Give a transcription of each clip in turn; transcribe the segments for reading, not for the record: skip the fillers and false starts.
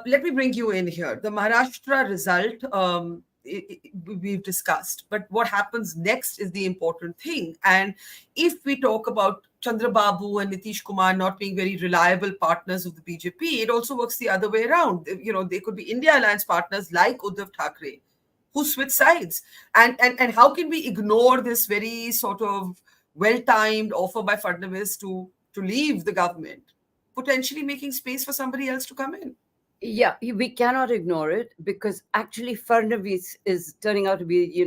Let me bring you in here. The Maharashtra result, we've discussed, but what happens next is the important thing. And if we talk about Chandrababu and Nitish Kumar not being very reliable partners of the BJP, it also works the other way around. You know, they could be India Alliance partners like Uddhav Thackeray, who switch sides. And how can we ignore this very sort of well-timed offer by Fadnavis to leave the government, potentially making space for somebody else to come in? Yeah, we cannot ignore it, because actually Fadnavis is turning out to be,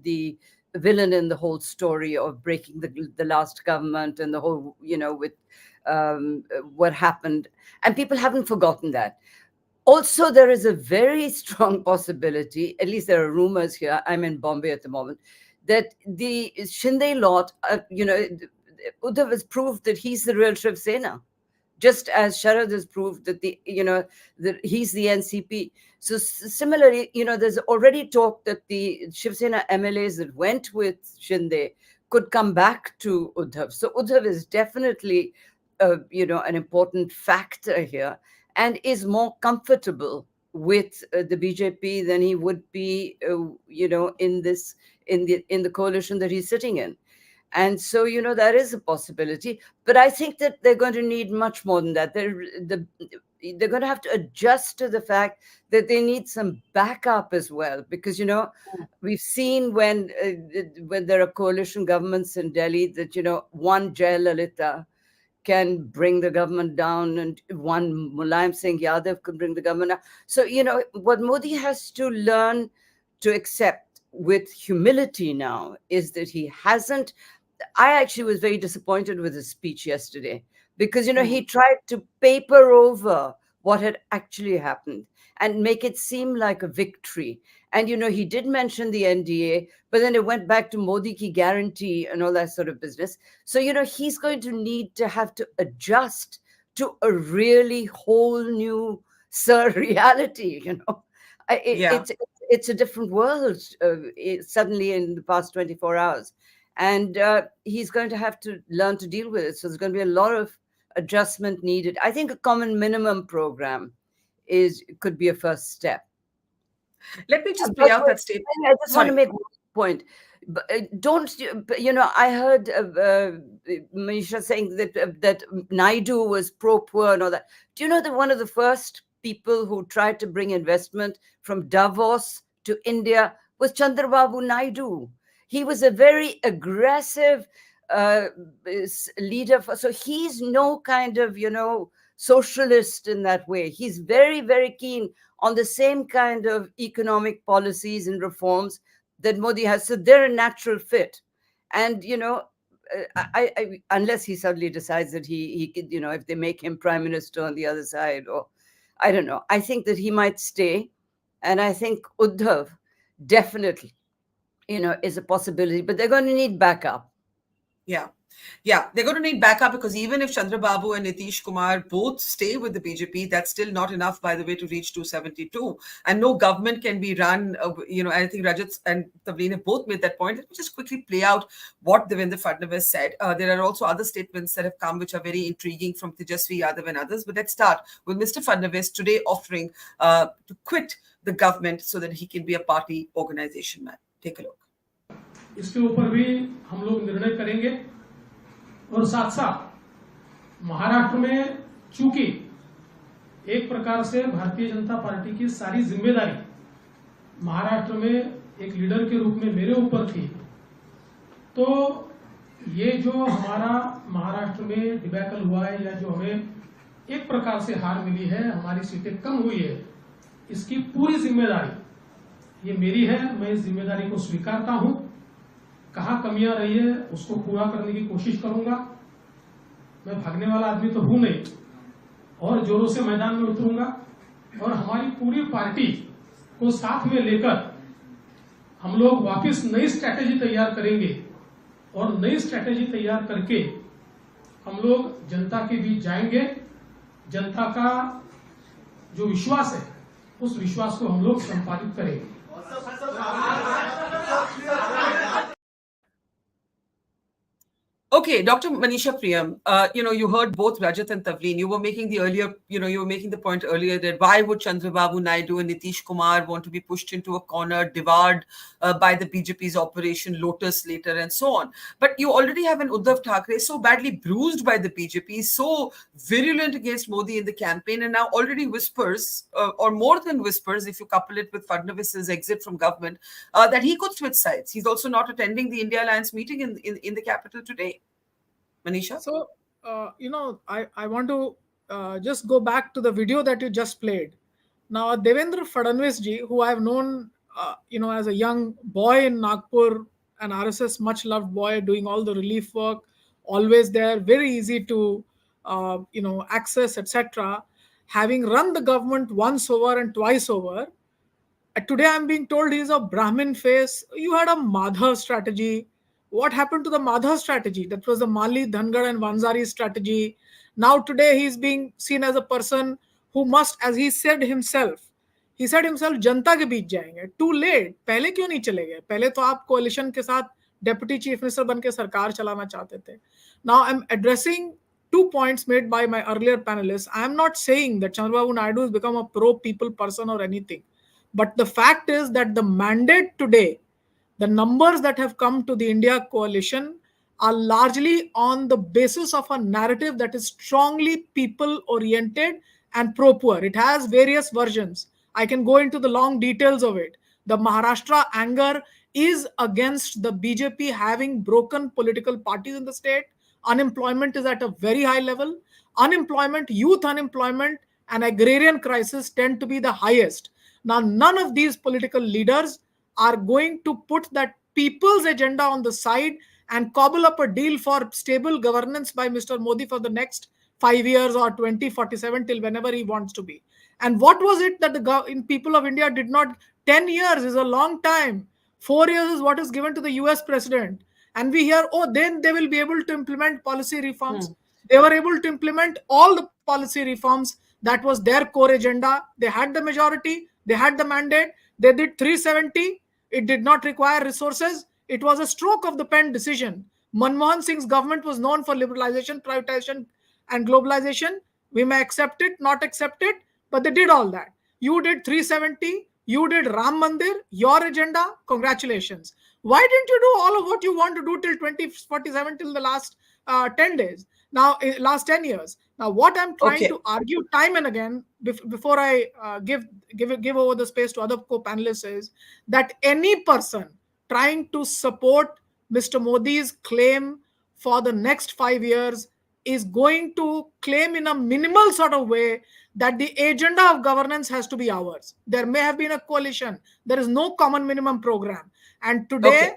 the villain in the whole story of breaking the last government and the whole, with what happened. And people haven't forgotten that. Also, there is a very strong possibility, at least there are rumors here, I'm in Bombay at the moment, that the Shinde lot, Uddhav has proved that he's the real Shiv Sena, just as Sharad has proved that that he's the NCP. So similarly, there's already talk that the Shiv Sena MLAs that went with Shinde could come back to Uddhav. So Uddhav is definitely, an important factor here, and is more comfortable with the BJP than he would be, in the coalition that he's sitting in. And so, that is a possibility. But I think that they're going to need much more than that. They're going to have to adjust to the fact that they need some backup as well. Because, we've seen when there are coalition governments in Delhi that, one Jayalalitha can bring the government down, and one Mulayam Singh Yadav can bring the government down. So, what Modi has to learn to accept with humility now is that he hasn't. I actually was very disappointed with his speech yesterday, because, he tried to paper over what had actually happened and make it seem like a victory. And, he did mention the NDA, but then it went back to Modi ki guarantee and all that sort of business. So, he's going to need to have to adjust to a really whole new reality, It's a different world suddenly in the past 24 hours. And he's going to have to learn to deal with it. So there's going to be a lot of adjustment needed. I think a common minimum program could be a first step. Let me just play out that statement. I just want to make one point. But I heard Manisha saying that Naidu was pro-poor and all that. Do you know that one of the first people who tried to bring investment from Davos to India was Chandrababu Naidu? He was a very aggressive leader. So he's no kind of, socialist in that way. He's very, very keen on the same kind of economic policies and reforms that Modi has. So they're a natural fit. And, unless he suddenly decides that he could, if they make him prime minister on the other side, or I don't know, I think that he might stay. And I think Uddhav definitely, is a possibility, but they're going to need backup. Yeah, they're going to need backup, because even if Chandrababu and Nitish Kumar both stay with the BJP, that's still not enough, by the way, to reach 272. And no government can be run, I think Rajat and Tavleen have both made that point. Let me just quickly play out what Devendra Fadnavis said. There are also other statements that have come which are very intriguing from Tejasvi Yadav and others. But let's start with Mr. Fadnavis today offering to quit the government so that he can be a party organization man. Take a look. इसके ऊपर भी हम लोग निर्णय करेंगे, और साथ साथ महाराष्ट्र में चूंकि एक प्रकार से भारतीय जनता पार्टी की सारी जिम्मेदारी महाराष्ट्र में एक लीडर के रूप में मेरे ऊपर थी, तो ये जो हमारा महाराष्ट्र में डिबैकल हुआ है, या जो हमें एक प्रकार से हार मिली है, हमारी सीटें कम हुई है, इसकी पूरी जिम्मेदारी ये मेरी है। मैं इस जिम्मेदारी को स्वीकारता हूं। कहां कमियां रही है उसको पूरा करने की कोशिश करूंगा। मैं भागने वाला आदमी तो हूं नहीं, और जोरों से मैदान में उतरूंगा, और हमारी पूरी पार्टी को साथ में लेकर हम लोग वापस नई स्ट्रैटेजी तैयार करेंगे, और नई स्ट्रैटेजी तैयार करके हम लोग जनता के बीच जाएंगे। जनता का जो विश्वास है, उस विश्वास को हम लोग संपादित करेंगे। Okay, Dr. Manisha Priyam, you heard both Rajat and Tavleen. You were making the point earlier that why would Chandrababu Naidu and Nitish Kumar want to be pushed into a corner, devoured by the BJP's Operation Lotus later and so on. But you already have an Uddhav Thackeray so badly bruised by the BJP, so virulent against Modi in the campaign, and now already whispers, or more than whispers, if you couple it with Fadnavis's exit from government, that he could switch sides. He's also not attending the India Alliance meeting in the capital today. Manisha? So, I want to just go back to the video that you just played. Now, Devendra Fadnavis ji, who I have known, as a young boy in Nagpur, an RSS much loved boy, doing all the relief work, always there, very easy to, access, etc. Having run the government once over and twice over, today I'm being told he's a Brahmin face. You had a Madhav strategy. What happened to the Madhav strategy? That was the Mali, Dhangad and Vanzari strategy. Now today he's being seen as a person who must, as he said himself, जनता के बीच जाएंगे. Too late. पहले क्यों नहीं चले गए? पहले तो आप कोalition के साथ deputy chief minister बन के सरकार चलाना चाहते थे. Now I'm addressing 2 points made by my earlier panelists. I am not saying that Chandrababu Naidu has become a pro-people person or anything. But the fact is that the mandate today, the numbers that have come to the India coalition are largely on the basis of a narrative that is strongly people-oriented and pro-poor. It has various versions. I can go into the long details of it. The Maharashtra anger is against the BJP having broken political parties in the state. Unemployment is at a very high level. Unemployment, youth unemployment, and agrarian crisis tend to be the highest. Now, none of these political leaders are going to put that people's agenda on the side and cobble up a deal for stable governance by Mr. Modi for the next 5 years or 2047 till whenever he wants to be. And what was it that the people of India did not? 10 years is a long time. 4 years is what is given to the US president. And we hear, oh, then they will be able to implement policy reforms. They were able to implement all the policy reforms. That was their core agenda. They had the majority. They had the mandate. They did 370. It did not require resources. It was a stroke of the pen decision. Manmohan Singh's government was known for liberalization, privatization, and globalization. We may accept it, not accept it, but they did all that. You did 370. You did Ram Mandir, your agenda. Congratulations. Why didn't you do all of what you want to do till 2047, till the last 10 days? Now, last 10 years. Now, what I'm trying to argue time and again, before I give over the space to other co-panelists, is that any person trying to support Mr. Modi's claim for the next 5 years is going to claim in a minimal sort of way that the agenda of governance has to be ours. There may have been a coalition. There is no common minimum program. And today,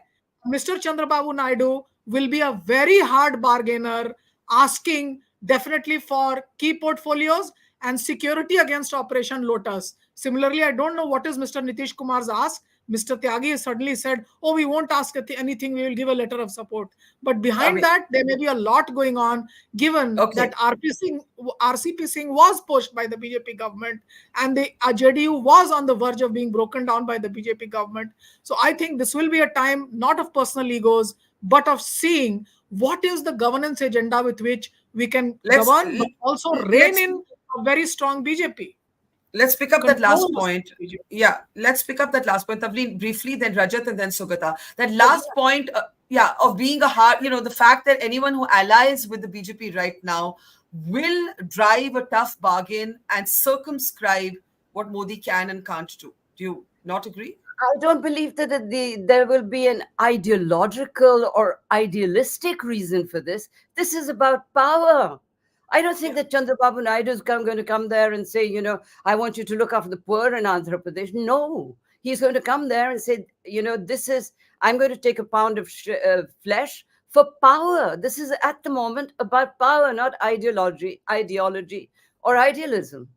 Mr. Chandrababu Naidu will be a very hard bargainer, asking definitely for key portfolios and security against Operation Lotus. Similarly, I don't know what is Mr. Nitish Kumar's ask. Mr. Tyagi has suddenly said, oh, we won't ask anything, we will give a letter of support. But behind that, there may be a lot going on, given that RCP Singh was pushed by the BJP government and the JDU was on the verge of being broken down by the BJP government. So I think this will be a time not of personal egos, but of seeing what is the governance agenda with which we can govern, but also rein in a very strong BJP. Let's pick up that last point. Yeah, let's pick up that last point. Tavleen, briefly, then Rajat, and then Sugata. That last point, of being a hard, the fact that anyone who allies with the BJP right now will drive a tough bargain and circumscribe what Modi can and can't do. Do you not agree? I don't believe that there will be an ideological or idealistic reason for this. This is about power. I don't think that Chandrababu Naidu is going to come there and say, I want you to look after the poor in Andhra Pradesh. No, he's going to come there and say, I'm going to take a pound of flesh for power. This is at the moment about power, not ideology or idealism.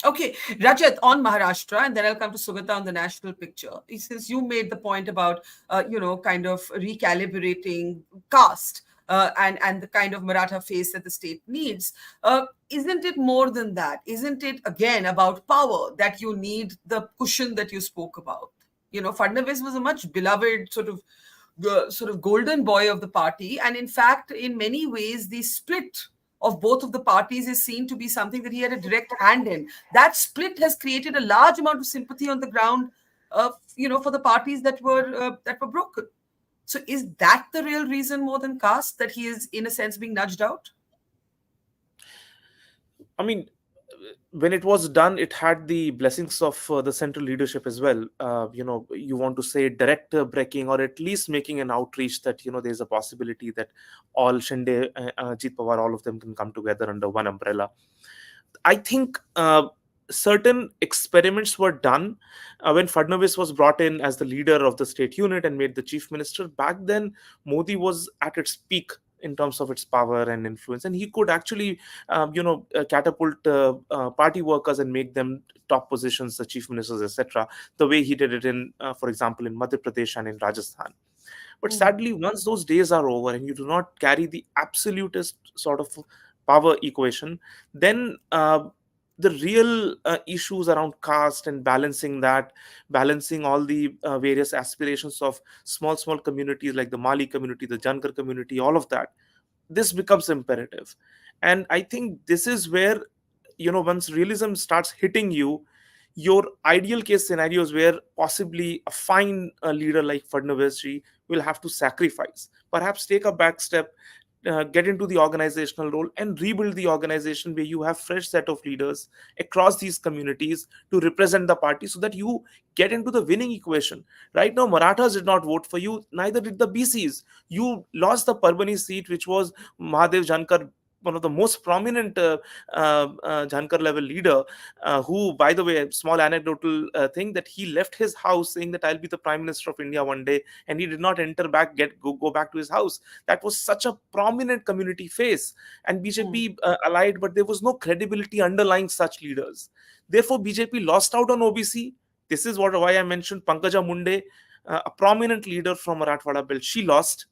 Okay, Rajat, on Maharashtra, and then I'll come to Sugata on the national picture. Since you made the point about, kind of recalibrating caste, and the kind of Maratha face that the state needs. Isn't it more than that? Isn't it, again, about power, that you need the cushion that you spoke about? Fadnavis was a much beloved sort of sort of golden boy of the party. And in fact, in many ways, the split of both of the parties is seen to be something that he had a direct hand in. That split has created a large amount of sympathy on the ground, for the parties that were broken. So, is that the real reason, more than caste, that he is in a sense being nudged out? I mean, when it was done, it had the blessings of the central leadership as well. You want to say direct breaking, or at least making an outreach that there's a possibility that all Shinde, Ajit Pawar, all of them can come together under one umbrella. I think certain experiments were done when Fadnavis was brought in as the leader of the state unit and made the chief minister. Back then, Modi was at its peak in terms of its power and influence, and he could actually, catapult party workers and make them top positions, the chief ministers, etc. The way he did it in, for example, in Madhya Pradesh and in Rajasthan. But sadly, once those days are over and you do not carry the absolutist sort of power equation, then the real issues around caste and balancing all the various aspirations of small communities like the Mali community, the Jankar community, all of that, this becomes imperative. And I think this is where, once realism starts hitting you, your ideal case scenarios where possibly a fine leader like Fadnavis ji will have to sacrifice, perhaps take a back step, get into the organizational role and rebuild the organization where you have fresh set of leaders across these communities to represent the party, so that you get into the winning equation. Right now, Marathas did not vote for you, neither did the BCs. You lost the Parbhani seat, which was Mahadev Jankar, one of the most prominent Jankar level leader, who, by the way, small anecdotal thing, that he left his house saying that I'll be the Prime Minister of India one day, and he did not enter back, go back to his house. That was such a prominent community face, and BJP allied, but there was no credibility underlying such leaders. Therefore, BJP lost out on OBC. This is why I mentioned Pankaja Munde, a prominent leader from Marathwada belt. She lost.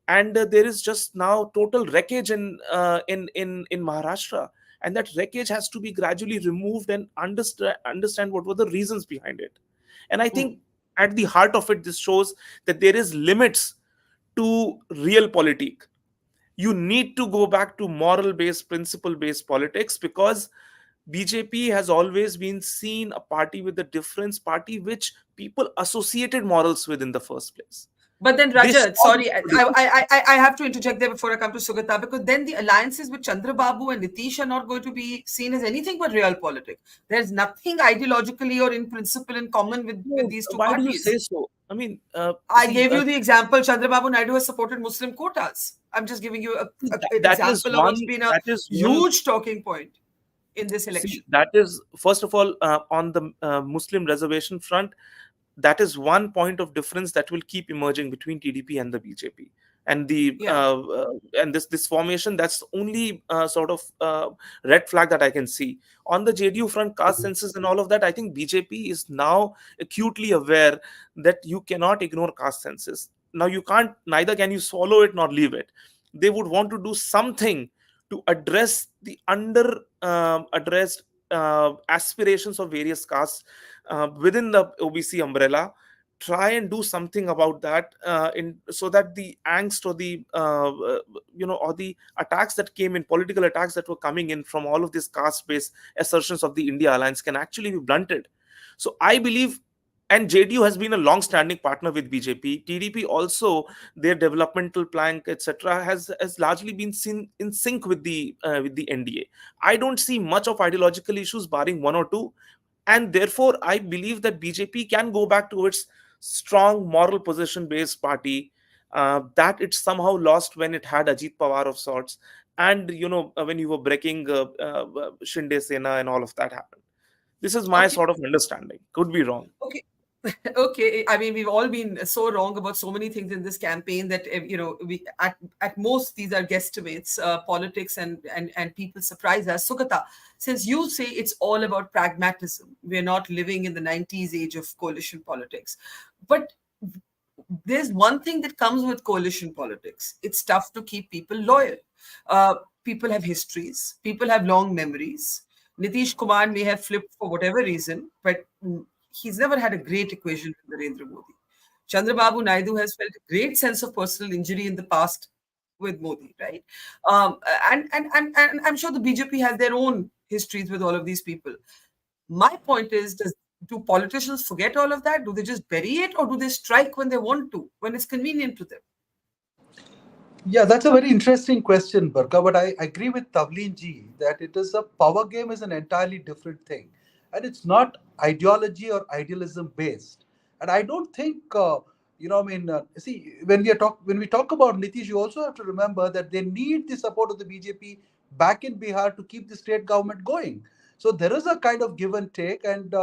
And there is just now total wreckage in Maharashtra, and that wreckage has to be gradually removed and understand what were the reasons behind it. And I think at the heart of it, this shows that there is limits to real politique. You need to go back to moral based, principle based politics, because BJP has always been seen a party with a difference, party which people associated morals with in the first place. But then, Rajat, sorry, I have to interject there before I come to Sugata, because then the alliances with Chandrababu and Nitish are not going to be seen as anything but real politics. There's nothing ideologically or in principle in common with these two parties. Why do you say so? I mean, I gave you the example. Chandrababu Naidu has supported Muslim quotas. I'm just giving you an example of what's been a huge talking point in this election. See, that is, first of all, on the Muslim reservation front, that is one point of difference that will keep emerging between TDP and the BJP. And and this formation, that's only sort of red flag that I can see. On the JDU front, caste census and all of that, I think BJP is now acutely aware that you cannot ignore caste census. Now neither can you swallow it nor leave it. They would want to do something to address the addressed aspirations of various castes within the OBC umbrella. Try and do something about that, so that the angst or the or the attacks that came in, political attacks that were coming in from all of these caste-based assertions of the India alliance, can actually be blunted. So I believe, and JDU has been a long-standing partner with BJP. TDP also, their developmental plank, etc., has largely been seen in sync with the NDA. I don't see much of ideological issues, barring one or two, and therefore I believe that BJP can go back to its strong moral position-based party that it somehow lost when it had Ajit Pawar of sorts, and when you were breaking Shinde Sena and all of that happened. This is my sort of understanding. Could be wrong. Okay. Okay. I mean, we've all been so wrong about so many things in this campaign that, we at most these are guesstimates, politics and people surprise us. Sugata, since you say it's all about pragmatism, we're not living in the 90s age of coalition politics. But there's one thing that comes with coalition politics. It's tough to keep people loyal. People have histories. People have long memories. Nitish Kumar may have flipped for whatever reason, but he's never had a great equation with Narendra Modi. Chandrababu Naidu has felt a great sense of personal injury in the past with Modi, right? And I'm sure the BJP has their own histories with all of these people. My point is, do politicians forget all of that? Do they just bury it, or do they strike when they want to, when it's convenient to them? Yeah, that's a very interesting question, Barka. But I agree with Tavleen ji that it is a power game is an entirely different thing, and it's not ideology or idealism based. And I don't think see when we talk about Nitish, you also have to remember that they need the support of the BJP back in Bihar to keep the state government going. So there is a kind of give and take, and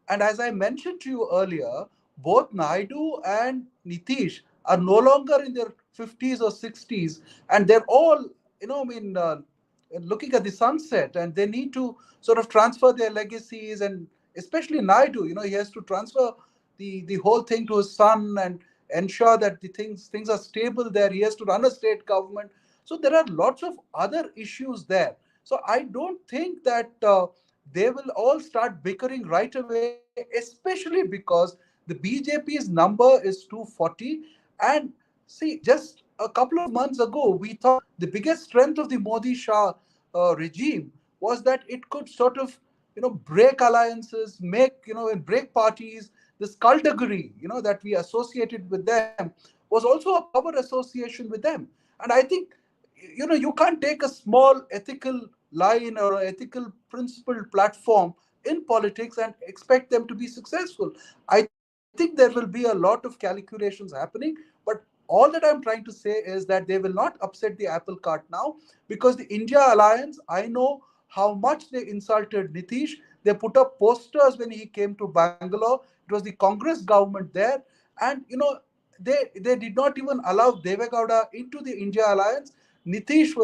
as I mentioned to you earlier, both Naidu and Nitish are no longer in their 50s or 60s, and they're all, looking at the sunset, and they need to sort of transfer their legacies, and especially Naidu, he has to transfer the whole thing to his son and ensure that the things are stable there. He has to run a state government. So there are lots of other issues there. So I don't think that they will all start bickering right away, especially because the BJP's number is 240. And see, just a couple of months ago, we thought the biggest strength of the Modi Shah regime was that it could sort of, break alliances, and break parties. The skullduggery, that we associated with them was also a power association with them. And I think, you can't take a small ethical line or ethical principled platform in politics and expect them to be successful. I think there will be a lot of calculations happening, but all that I'm trying to say is that they will not upset the apple cart now, because the India alliance, I know how much they insulted Nitish. They put up posters when he came to Bangalore. It was the Congress government there, and they did not even allow Devegowda into the India alliance. Nitish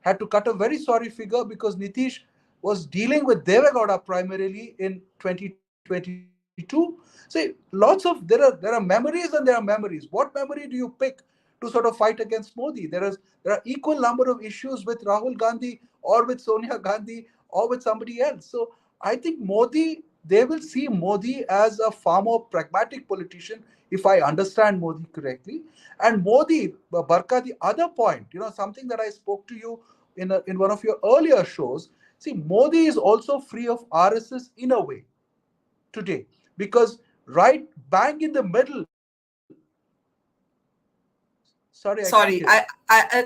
had to cut a very sorry figure, because Nitish was dealing with Devegowda primarily in 2022. See, there are memories and there are memories. What memory do you pick to sort of fight against Modi? There are equal number of issues with Rahul Gandhi or with Sonia Gandhi or with somebody else. So I think they will see Modi as a far more pragmatic politician, if I understand Modi correctly. And Modi, Barka, the other point, something that I spoke to you in one of your earlier shows. See, Modi is also free of RSS in a way today, because right bang in the middle. Sorry, I can't hear Sorry,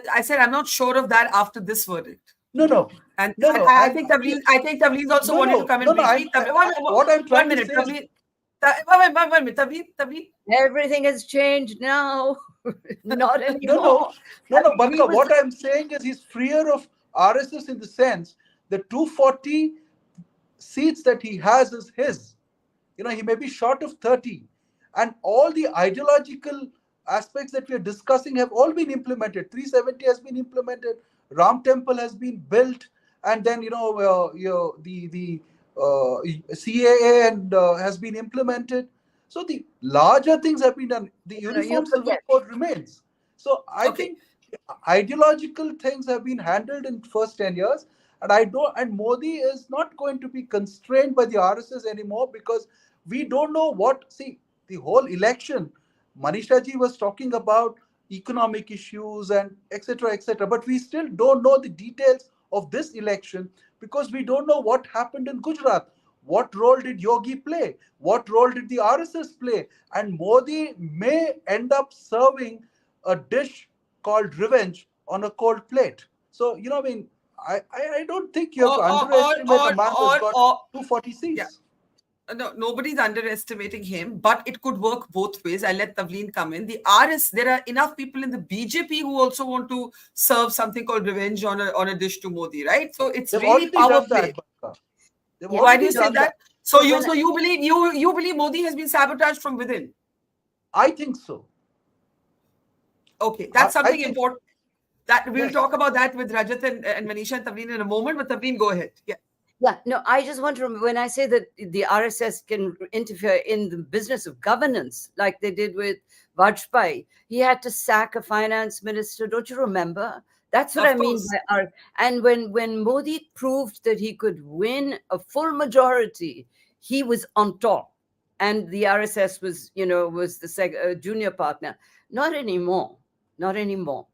you. I said I'm not sure of that after this verdict. No. And No. I think Tavleen's also wanted to come in briefly. What I'm trying One to minute, say is, Tavleen. One minute, Tavleen. Everything has changed now. Not anymore. no, Barka, what I'm saying is he's freer of RSS in the sense the 240 seats that he has is his. He may be short of 30. And all the ideological aspects that we are discussing have all been implemented. 370 has been implemented. Ram Temple has been built. And then, the CAA and has been implemented. So the larger things have been done. The Uniform Civil Code remains. So I think ideological things have been handled in first 10 years. And Modi is not going to be constrained by the RSS anymore, because we don't know the whole election. Manisha ji was talking about economic issues and etc., but we still don't know the details of this election, because we don't know what happened in Gujarat. What role did Yogi play? What role did the RSS play? And Modi may end up serving a dish called revenge on a cold plate. So, I don't think you have to underestimate a man who's got 240 seats. Yeah. No, nobody's underestimating him, but it could work both ways. I'll let Tavleen come in. There are enough people in the BJP who also want to serve something called revenge on a dish to Modi, right? So it's They've really power play. Why do you say that? So you believe Modi has been sabotaged from within? I think so. Okay, that's something important. That we'll talk about that with Rajat and Manisha and Tavleen in a moment. But Tavleen, go ahead. Yeah. Yeah, no, I just want to remember, when I say that the RSS can interfere in the business of governance, like they did with Vajpayee, he had to sack a finance minister. Don't you remember? That's what I mean by and when Modi proved that he could win a full majority, he was on top. and the RSS was, was the junior partner. Not anymore. Not anymore.